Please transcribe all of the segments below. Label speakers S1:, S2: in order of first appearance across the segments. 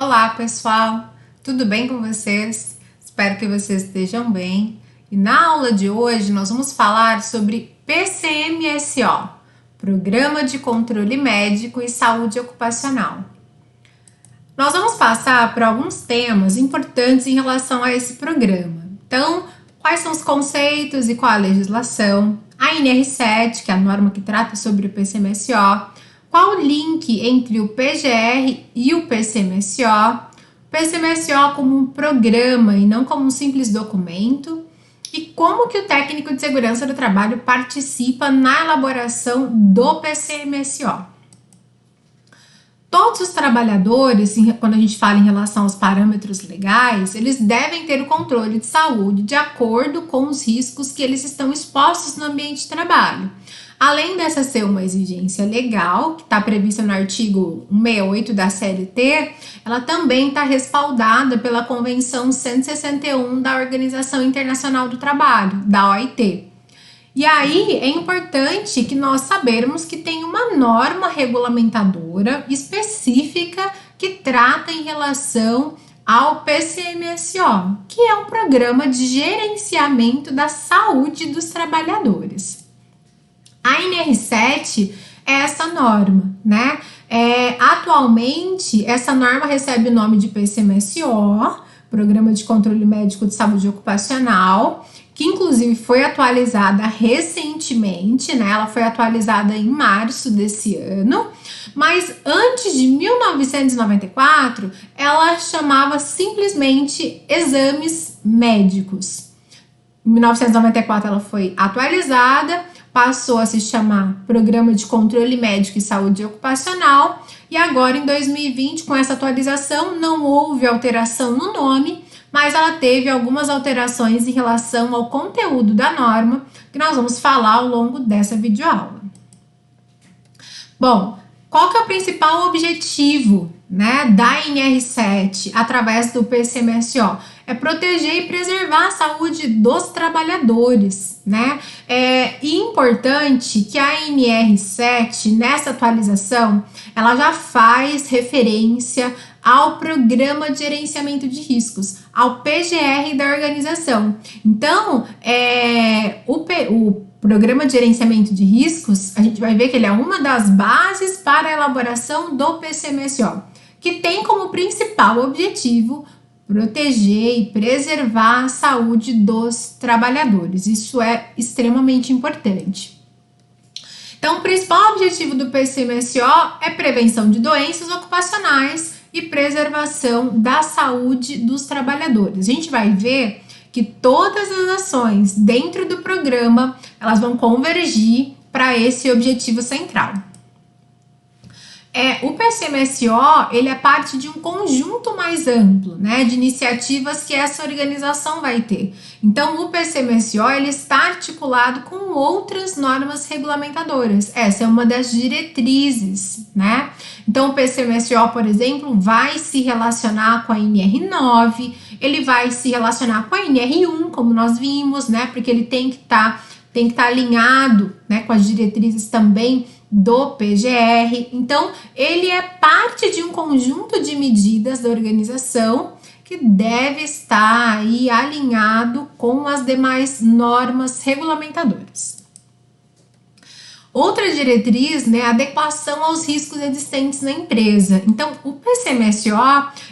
S1: Olá, pessoal! Tudo bem com vocês? Espero que vocês estejam bem. E na aula de hoje nós vamos falar sobre PCMSO, Programa de Controle Médico e Saúde Ocupacional. Nós vamos passar por alguns temas importantes em relação a esse programa. Então, quais são os conceitos e qual a legislação? A NR7, que é a norma que trata sobre o PCMSO. Qual o link entre o PGR e o PCMSO? O PCMSO como um programa e não como um simples documento. E como que o técnico de segurança do trabalho participa na elaboração do PCMSO? Todos os trabalhadores, quando a gente fala em relação aos parâmetros legais, eles devem ter o controle de saúde de acordo com os riscos que eles estão expostos no ambiente de trabalho. Além dessa ser uma exigência legal, que está prevista no artigo 168 da CLT, ela também está respaldada pela Convenção 161 da Organização Internacional do Trabalho, da OIT. E aí é importante que nós sabermos que tem uma norma regulamentadora específica que trata em relação ao PCMSO, que é um programa de gerenciamento da saúde dos trabalhadores. A NR7 é essa norma, né? Atualmente, essa norma recebe o nome de PCMSO, Programa de Controle Médico de Saúde Ocupacional, que inclusive foi atualizada recentemente, né? Ela foi atualizada em março desse ano, mas antes de 1994, ela chamava simplesmente exames médicos. Em 1994 ela foi atualizada, passou a se chamar Programa de Controle Médico e Saúde Ocupacional, e agora em 2020, com essa atualização, não houve alteração no nome, mas ela teve algumas alterações em relação ao conteúdo da norma, que nós vamos falar ao longo dessa videoaula. Bom, qual que é o principal objetivo, né, da NR7 através do PCMSO? É proteger e preservar a saúde dos trabalhadores, né? É importante que a NR7, nessa atualização, ela já faz referência ao Programa de Gerenciamento de Riscos, ao PGR da organização. Então, o Programa de Gerenciamento de Riscos, a gente vai ver que ele é uma das bases para a elaboração do PCMSO, que tem como principal objetivo proteger e preservar a saúde dos trabalhadores. Isso é extremamente importante. Então, o principal objetivo do PCMSO é prevenção de doenças ocupacionais e preservação da saúde dos trabalhadores. A gente vai ver que todas as ações dentro do programa, elas vão convergir para esse objetivo central. O PCMSO, ele é parte de um conjunto mais amplo, né, de iniciativas que essa organização vai ter. Então, o PCMSO, ele está articulado com outras normas regulamentadoras. Essa é uma das diretrizes, né? Então, o PCMSO, por exemplo, vai se relacionar com a NR9, ele vai se relacionar com a NR1, como nós vimos, né, porque ele tem que estar alinhado, né, com as diretrizes também do PGR. Então, ele é parte de um conjunto de medidas da organização que deve estar aí alinhado com as demais normas regulamentadoras. Outra diretriz, né, a adequação aos riscos existentes na empresa. Então, o PCMSO,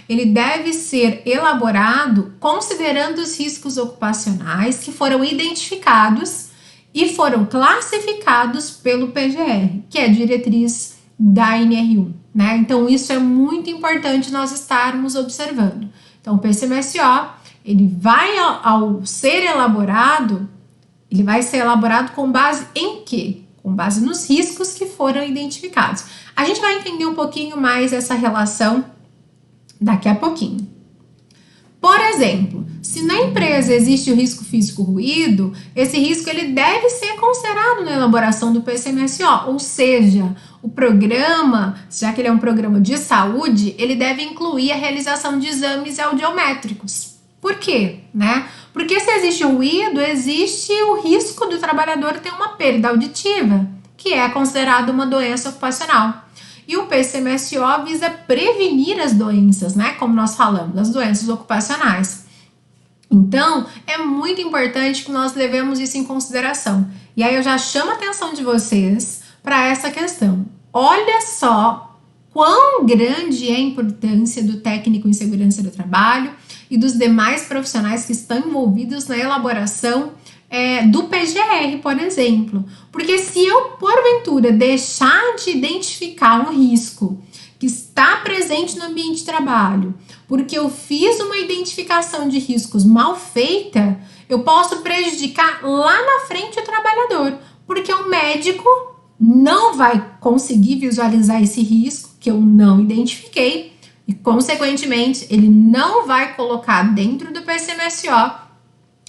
S1: ele deve ser elaborado considerando os riscos ocupacionais que foram identificados e foram classificados pelo PGR, que é a diretriz da NR1, né? Então, isso é muito importante nós estarmos observando. Então, o PCMSO, ele vai, ao ser elaborado, ele vai ser elaborado com base em quê? Com base nos riscos que foram identificados. A gente vai entender um pouquinho mais essa relação daqui a pouquinho. Por exemplo, se na empresa existe o risco físico ruído, esse risco ele deve ser considerado na elaboração do PCMSO, ou seja, o programa, já que ele é um programa de saúde, ele deve incluir a realização de exames audiométricos. Por quê? Né? Porque se existe ruído, existe o risco do trabalhador ter uma perda auditiva, que é considerado uma doença ocupacional. E o PCMSO visa prevenir as doenças, né? Como nós falamos, as doenças ocupacionais. Então, é muito importante que nós levemos isso em consideração. E aí eu já chamo a atenção de vocês para essa questão. Olha só quão grande é a importância do técnico em segurança do trabalho e dos demais profissionais que estão envolvidos na elaboração do PGR, por exemplo. Porque se eu, porventura, deixar de identificar um risco que está presente no ambiente de trabalho, porque eu fiz uma identificação de riscos mal feita, eu posso prejudicar lá na frente o trabalhador, porque o médico não vai conseguir visualizar esse risco que eu não identifiquei e, consequentemente, ele não vai colocar dentro do PCMSO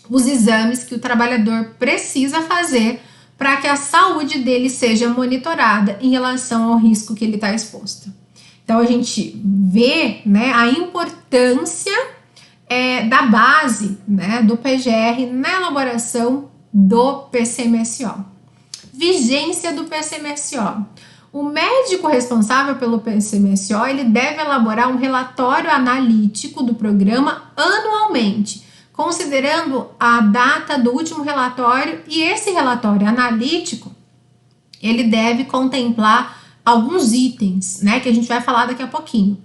S1: os exames que o trabalhador precisa fazer para que a saúde dele seja monitorada em relação ao risco que ele está exposto. Então, a gente vê, né, a importância da base, né, do PGR na elaboração do PCMSO. Vigência do PCMSO. O médico responsável pelo PCMSO, ele deve elaborar um relatório analítico do programa anualmente, considerando a data do último relatório, e esse relatório analítico, ele deve contemplar alguns itens, né, que a gente vai falar daqui a pouquinho.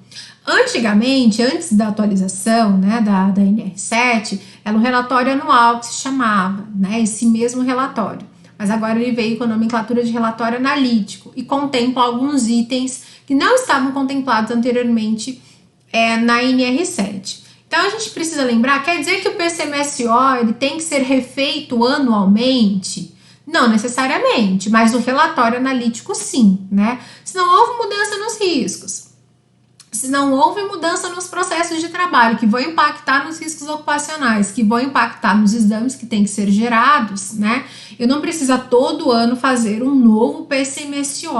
S1: Antigamente, antes da atualização, né, da NR7, era um relatório anual que se chamava, né, esse mesmo relatório. Mas agora ele veio com a nomenclatura de relatório analítico e contempla alguns itens que não estavam contemplados anteriormente na NR7. Então, a gente precisa lembrar, quer dizer que o PCMSO ele tem que ser refeito anualmente? Não necessariamente, mas o relatório analítico sim, né? Se não houve mudança nos riscos, se não houve mudança nos processos de trabalho que vão impactar nos riscos ocupacionais, que vão impactar nos exames que têm que ser gerados, né? Eu não preciso todo ano fazer um novo PCMSO,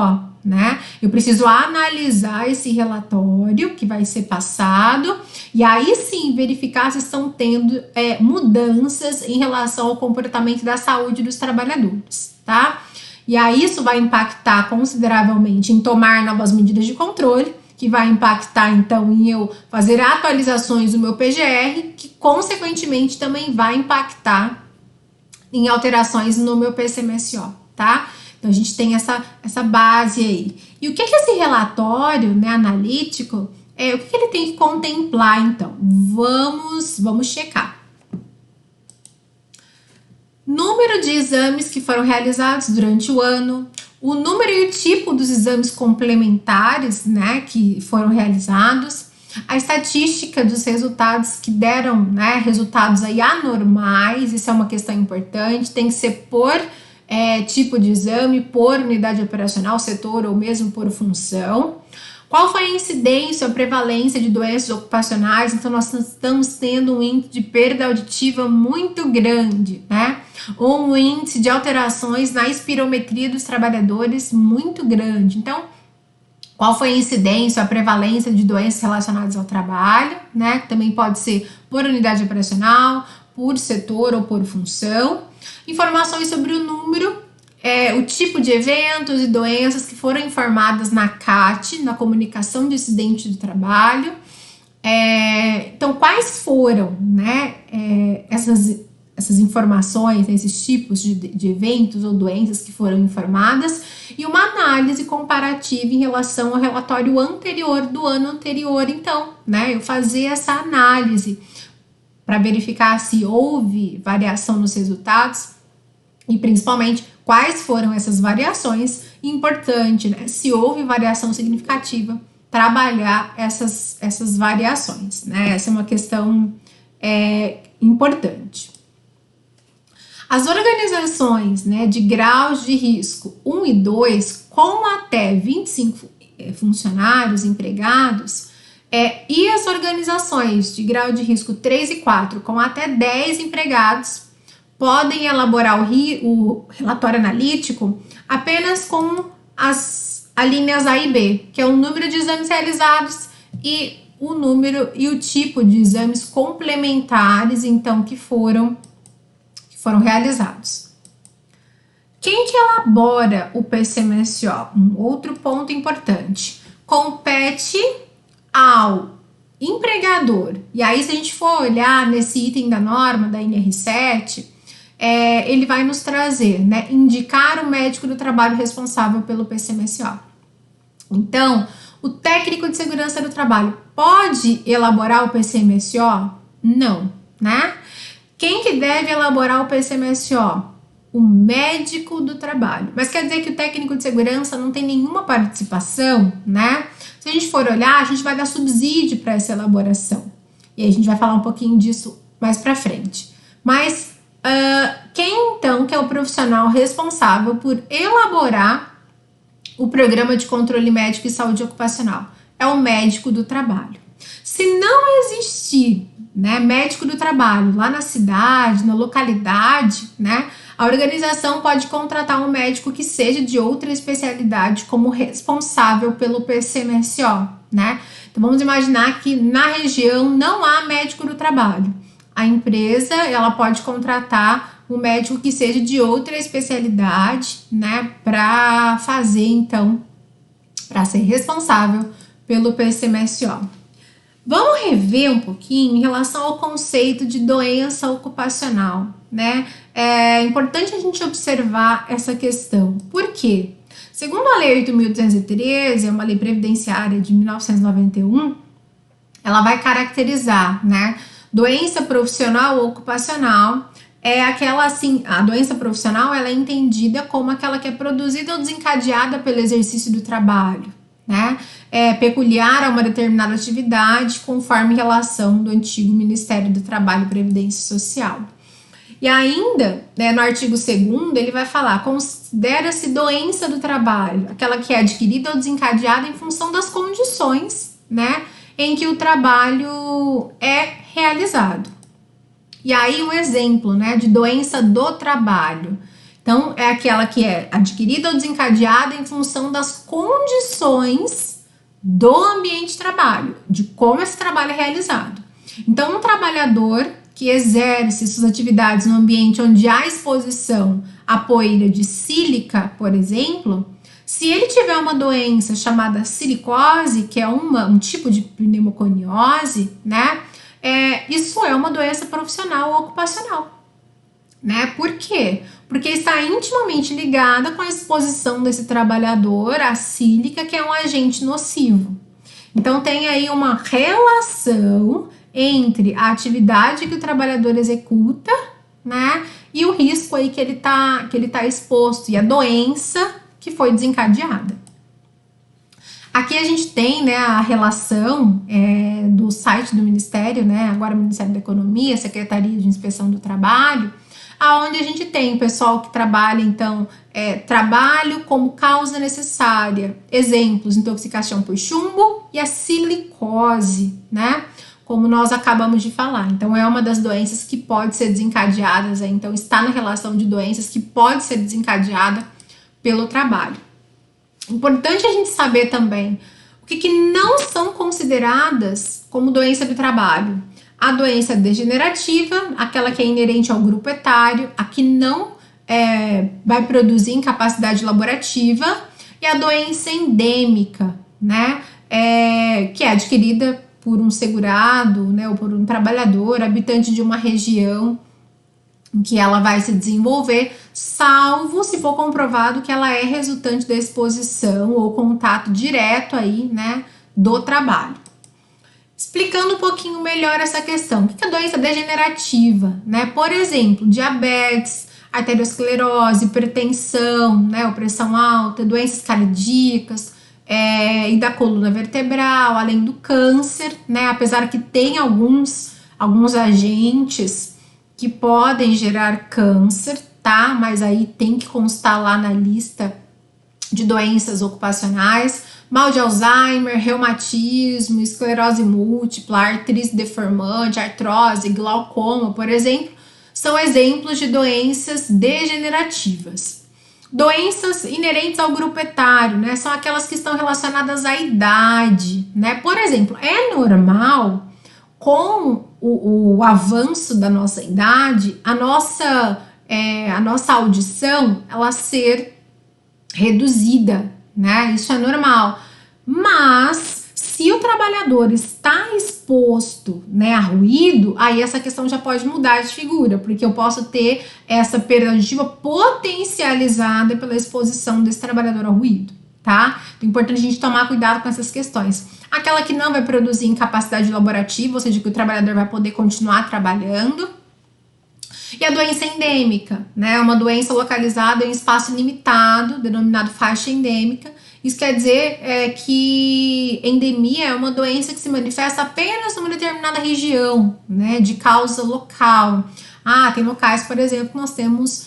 S1: né? Eu preciso analisar esse relatório que vai ser passado e aí sim verificar se estão tendo mudanças em relação ao comportamento da saúde dos trabalhadores, tá? E aí isso vai impactar consideravelmente em tomar novas medidas de controle, que vai impactar então em eu fazer atualizações do meu PGR, que consequentemente também vai impactar em alterações no meu PCMSO, tá? Então, a gente tem essa base aí. E o que esse relatório, né, analítico, o que ele tem que contemplar, então? Vamos checar. Número de exames que foram realizados durante o ano, o número e o tipo dos exames complementares, né, que foram realizados, a estatística dos resultados que deram, né, resultados aí anormais, isso é uma questão importante, tem que ser por tipo de exame, por unidade operacional, setor ou mesmo por função. Qual foi a incidência ou prevalência de doenças ocupacionais? Então, nós estamos tendo um índice de perda auditiva muito grande, né? Ou um índice de alterações na espirometria dos trabalhadores muito grande. Então, qual foi a incidência ou a prevalência de doenças relacionadas ao trabalho, né? Que também pode ser por unidade operacional, por setor ou por função. Informações sobre o número, o tipo de eventos e doenças que foram informadas na CAT, na comunicação de acidente do trabalho. Então, quais foram, né, essas informações, esses tipos de eventos ou doenças que foram informadas, e uma análise comparativa em relação ao relatório anterior do ano anterior. Então, né, eu fazer essa análise para verificar se houve variação nos resultados e principalmente quais foram essas variações. Importante, né? Se houve variação significativa, trabalhar essas variações, né? Essa é uma questão importante. As organizações, né, de graus de risco 1 e 2, com até 25 funcionários empregados, e as organizações de grau de risco 3 e 4, com até 10 empregados, podem elaborar o relatório analítico apenas com as alíneas A e B, que é o número de exames realizados e o número e o tipo de exames complementares, então, que foram realizados. Quem que elabora o PCMSO? Um outro ponto importante. Compete ao empregador. E aí, se a gente for olhar nesse item da norma da NR7, ele vai nos trazer, né, indicar o médico do trabalho responsável pelo PCMSO. Então, o técnico de segurança do trabalho pode elaborar o PCMSO? Não, né? Quem que deve elaborar o PCMSO? O médico do trabalho. Mas quer dizer que o técnico de segurança não tem nenhuma participação, né? Se a gente for olhar, a gente vai dar subsídio para essa elaboração. E aí a gente vai falar um pouquinho disso mais para frente. Mas quem então que é o profissional responsável por elaborar o programa de controle médico e saúde ocupacional? É o médico do trabalho. Se não existir, né, médico do trabalho lá na cidade, na localidade, né, a organização pode contratar um médico que seja de outra especialidade como responsável pelo PCMSO, né? Então vamos imaginar que na região não há médico do trabalho. A empresa, ela pode contratar um médico que seja de outra especialidade, né, para fazer então, para ser responsável pelo PCMSO. Vamos rever um pouquinho em relação ao conceito de doença ocupacional, né? É importante a gente observar essa questão. Por quê? Segundo a Lei 8.213, uma lei previdenciária de 1991, ela vai caracterizar, né, doença profissional ou ocupacional. É aquela assim, a doença profissional ela é entendida como aquela que é produzida ou desencadeada pelo exercício do trabalho, né? É peculiar a uma determinada atividade, conforme relação do antigo Ministério do Trabalho e Previdência Social. E ainda, né, no artigo 2º, ele vai falar, considera-se doença do trabalho, aquela que é adquirida ou desencadeada em função das condições, né, em que o trabalho é realizado. E aí um exemplo, né, de doença do trabalho. Então, é aquela que é adquirida ou desencadeada em função das condições do ambiente de trabalho, de como esse trabalho é realizado. Então, um trabalhador que exerce suas atividades no ambiente onde há exposição à poeira de sílica, por exemplo, se ele tiver uma doença chamada silicose, que é um tipo de pneumoconiose, né, isso é uma doença profissional ou ocupacional. Né? Por quê? Porque está intimamente ligada com a exposição desse trabalhador à sílica, que é um agente nocivo. Então, tem aí uma relação entre a atividade que o trabalhador executa, né, e o risco aí que ele tá exposto, e a doença que foi desencadeada. Aqui a gente tem, né, a relação do site do Ministério, né, agora o Ministério da Economia, Secretaria de Inspeção do Trabalho, aonde a gente tem o pessoal que trabalha, então, trabalho como causa necessária. Exemplos, intoxicação por chumbo e a silicose, né? Como nós acabamos de falar. Então, é uma das doenças que pode ser desencadeadas, então está na relação de doenças que pode ser desencadeada pelo trabalho. Importante a gente saber também o que não são consideradas como doença do trabalho. A doença degenerativa, aquela que é inerente ao grupo etário, a que não vai produzir incapacidade laborativa, e a doença endêmica, né, que é adquirida por um segurado, né, ou por um trabalhador habitante de uma região em que ela vai se desenvolver, salvo se for comprovado que ela é resultante da exposição ou contato direto aí, né, do trabalho. Explicando um pouquinho melhor essa questão, o que é doença degenerativa, né? Por exemplo, diabetes, arteriosclerose, hipertensão, né, pressão alta, doenças cardíacas, e da coluna vertebral, além do câncer, né? Apesar que tem alguns agentes que podem gerar câncer, tá? Mas aí tem que constar lá na lista de doenças ocupacionais, mal de Alzheimer, reumatismo, esclerose múltipla, artrite deformante, artrose, glaucoma, por exemplo, são exemplos de doenças degenerativas. Doenças inerentes ao grupo etário, né, são aquelas que estão relacionadas à idade, né? Por exemplo, é normal, com o avanço da nossa idade, a nossa a nossa audição ela ser reduzida, né? Isso é normal. Mas se o trabalhador está exposto, né, a ruído, aí essa questão já pode mudar de figura, porque eu posso ter essa perda auditiva potencializada pela exposição desse trabalhador ao ruído, tá? Então é importante a gente tomar cuidado com essas questões. Aquela que não vai produzir incapacidade laborativa, ou seja, que o trabalhador vai poder continuar trabalhando. E a doença endêmica, né? Uma doença localizada em espaço limitado, denominado faixa endêmica. Isso quer dizer que endemia é uma doença que se manifesta apenas numa determinada região, né? De causa local. Tem locais, por exemplo, que nós temos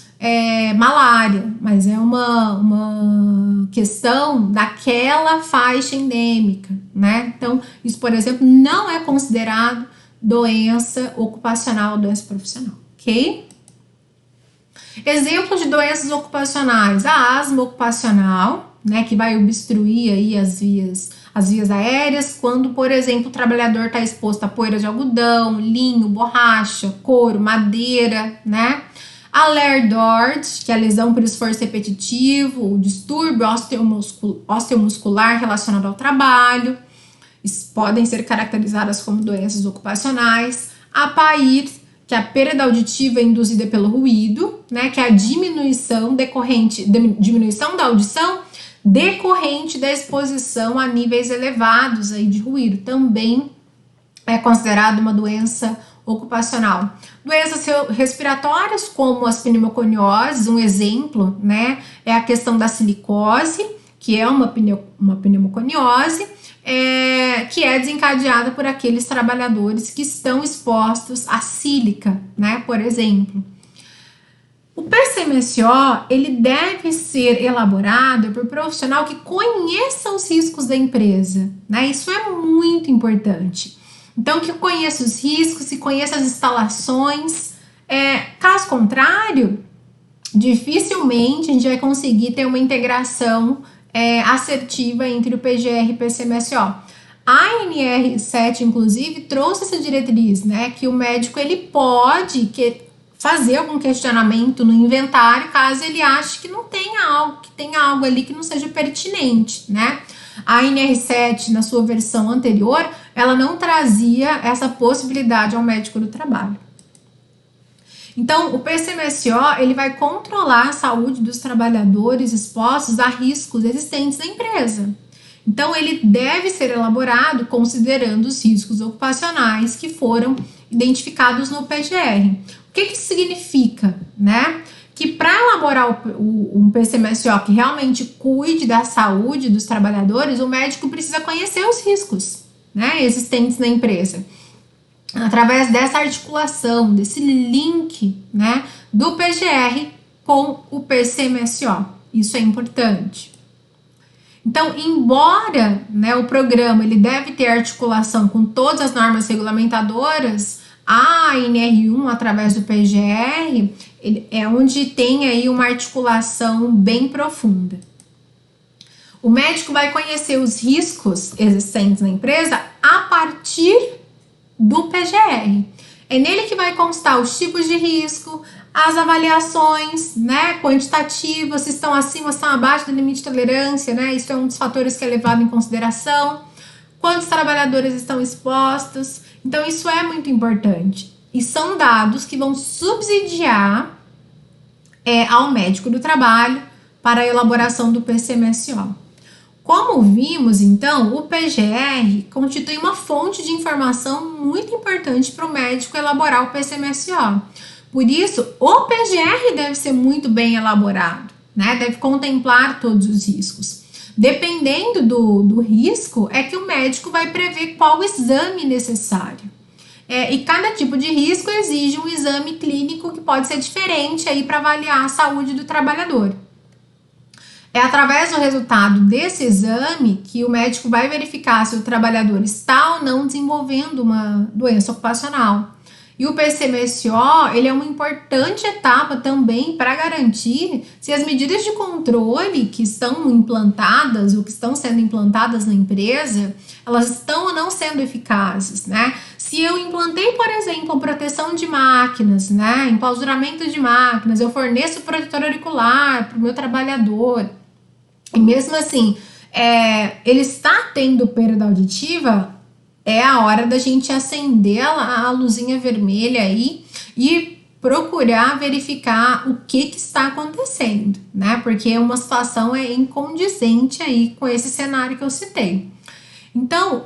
S1: malária, mas é uma questão daquela faixa endêmica, né? Então, isso, por exemplo, não é considerado doença ocupacional, doença profissional, ok? Exemplos de doenças ocupacionais: a asma ocupacional, né, que vai obstruir aí as vias aéreas, quando, por exemplo, o trabalhador está exposto a poeira de algodão, linho, borracha, couro, madeira, né? A Layard-Dort, que é a lesão por esforço repetitivo, o distúrbio osteomuscular relacionado ao trabalho, podem ser caracterizadas como doenças ocupacionais. A PAIR, que é a perda auditiva induzida pelo ruído, né, que é a diminuição da audição decorrente da exposição a níveis elevados aí de ruído, também é considerada uma doença ocupacional. Doenças respiratórias, como as pneumoconioses, um exemplo, né, é a questão da silicose, que é uma pneumoconiose, que é desencadeada por aqueles trabalhadores que estão expostos à sílica, né, por exemplo. O PCMSO, ele deve ser elaborado por profissional que conheça os riscos da empresa, né? Isso é muito importante. Então, que conheça os riscos, que conheça as instalações. Caso contrário, dificilmente a gente vai conseguir ter uma integração assertiva entre o PGR e o PCMSO. A NR7, inclusive, trouxe essa diretriz, né? Que o médico ele pode fazer algum questionamento no inventário caso ele ache que não tenha algo ali que não seja pertinente, né? A NR7, na sua versão anterior, ela não trazia essa possibilidade ao médico do trabalho. Então, o PCMSO, ele vai controlar a saúde dos trabalhadores expostos a riscos existentes na empresa. Então, ele deve ser elaborado considerando os riscos ocupacionais que foram identificados no PGR. O que isso significa, né? Que para elaborar um PCMSO que realmente cuide da saúde dos trabalhadores, o médico precisa conhecer os riscos, né, existentes na empresa. Através dessa articulação, desse link, né, do PGR com o PCMSO. Isso é importante. Então, embora, né, o programa ele deve ter articulação com todas as normas regulamentadoras, a NR1, através do PGR, é onde tem aí uma articulação bem profunda. O médico vai conhecer os riscos existentes na empresa a partir do PGR. É nele que vai constar os tipos de risco, as avaliações, né, quantitativas, se estão acima, se estão abaixo do limite de tolerância, né, isso é um dos fatores que é levado em consideração, quantos trabalhadores estão expostos. Então, isso é muito importante. E são dados que vão subsidiar ao médico do trabalho para a elaboração do PCMSO. Como vimos, então, o PGR constitui uma fonte de informação muito importante para o médico elaborar o PCMSO. Por isso, o PGR deve ser muito bem elaborado, né? Deve contemplar todos os riscos. Dependendo do risco, é que o médico vai prever qual exame necessário. E cada tipo de risco exige um exame clínico que pode ser diferente aí para avaliar a saúde do trabalhador. É através do resultado desse exame que o médico vai verificar se o trabalhador está ou não desenvolvendo uma doença ocupacional. E o PCMSO, ele é uma importante etapa também para garantir se as medidas de controle que estão implantadas ou que estão sendo implantadas na empresa, elas estão ou não sendo eficazes, né? Se eu implantei, por exemplo, proteção de máquinas, né, enclausuramento de máquinas, eu forneço protetor auricular para o meu trabalhador, e mesmo assim, ele está tendo perda auditiva, é a hora da gente acender a luzinha vermelha aí e procurar verificar o que está acontecendo, né? Porque uma situação é incondizente aí com esse cenário que eu citei. Então,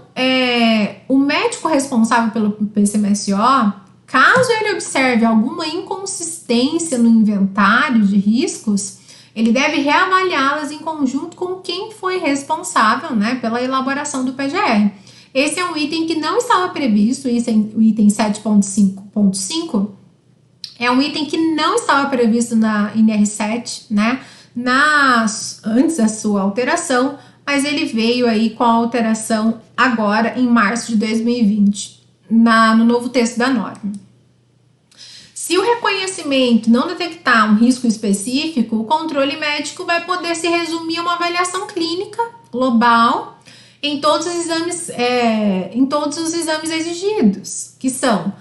S1: o médico responsável pelo PCMSO, caso ele observe alguma inconsistência no inventário de riscos, ele deve reavaliá-las em conjunto com quem foi responsável, né, pela elaboração do PGR. Esse é um item que não estava previsto, isso é o item 7.5.5, é um item que não estava previsto na NR7, né, antes da sua alteração, mas ele veio aí com a alteração agora em março de 2020, no novo texto da norma. Se o reconhecimento não detectar um risco específico, o controle médico vai poder se resumir a uma avaliação clínica global em todos os exames exigidos, que são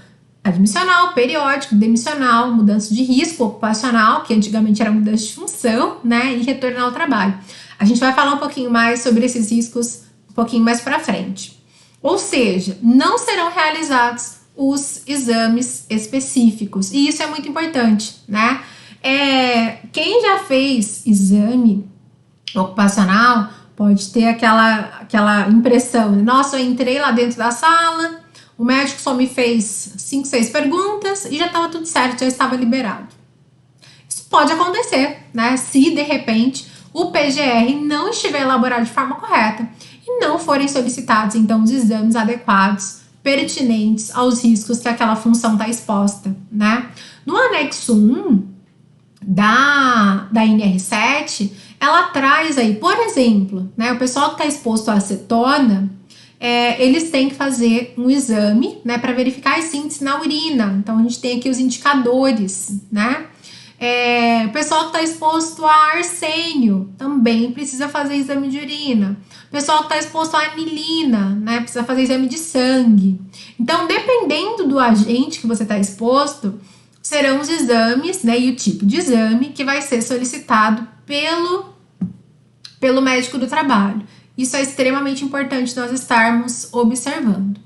S1: admissional, periódico, demissional, mudança de risco ocupacional, que antigamente era mudança de função, né, e retorno ao trabalho. A gente vai falar um pouquinho mais sobre esses riscos um pouquinho mais para frente. Ou seja, não serão realizados os exames específicos, e isso é muito importante, né? Quem já fez exame ocupacional pode ter aquela impressão, nossa, eu entrei lá dentro da sala, o médico só me fez 5, 6 perguntas e já estava tudo certo, já estava liberado. Isso pode acontecer, né? Se de repente o PGR não estiver elaborado de forma correta e não forem solicitados, então, os exames adequados, pertinentes aos riscos que aquela função está exposta, né? No anexo 1 da NR7, ela traz aí, por exemplo, né, o pessoal que está exposto à acetona, eles têm que fazer um exame, né, para verificar as síntese na urina. Então, a gente tem aqui os indicadores, né? O pessoal que está exposto a arsênio também precisa fazer exame de urina. O pessoal que está exposto a anilina, né, precisa fazer exame de sangue. Então, dependendo do agente que você está exposto, serão os exames, né, e o tipo de exame que vai ser solicitado pelo médico do trabalho. Isso é extremamente importante nós estarmos observando.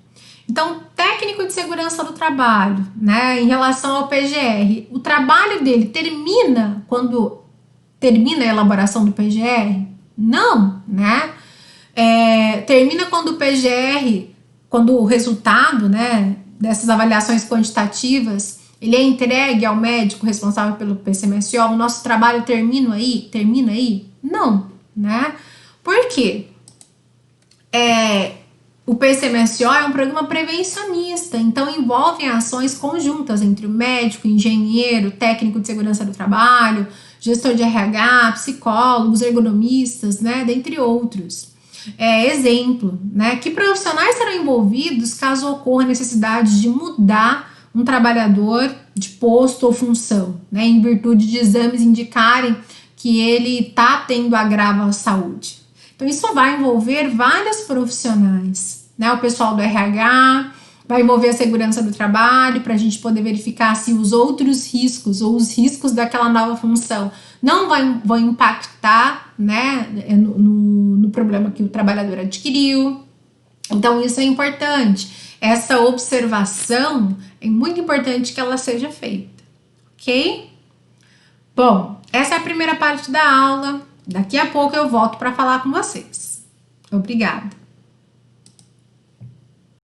S1: Então, técnico de segurança do trabalho, né, em relação ao PGR, o trabalho dele termina quando termina a elaboração do PGR? Não, né? Termina quando o PGR, quando o resultado, né, dessas avaliações quantitativas, ele é entregue ao médico responsável pelo PCMSO, o nosso trabalho termina aí? Não, né? Por quê? O PCMSO é um programa prevencionista, então envolve ações conjuntas entre o médico, engenheiro, técnico de segurança do trabalho, gestor de RH, psicólogos, ergonomistas, né, dentre outros. Exemplo, né, que profissionais serão envolvidos caso ocorra necessidade de mudar um trabalhador de posto ou função, né, em virtude de exames indicarem que ele está tendo agravo à saúde. Então, isso vai envolver vários profissionais, né? O pessoal do RH, vai envolver a segurança do trabalho, para a gente poder verificar se os outros riscos ou os riscos daquela nova função não vão impactar, né, no problema que o trabalhador adquiriu. Então, isso é importante. Essa observação é muito importante que ela seja feita, ok? Bom, essa é a primeira parte da aula. Daqui a pouco eu volto para falar com vocês. Obrigada.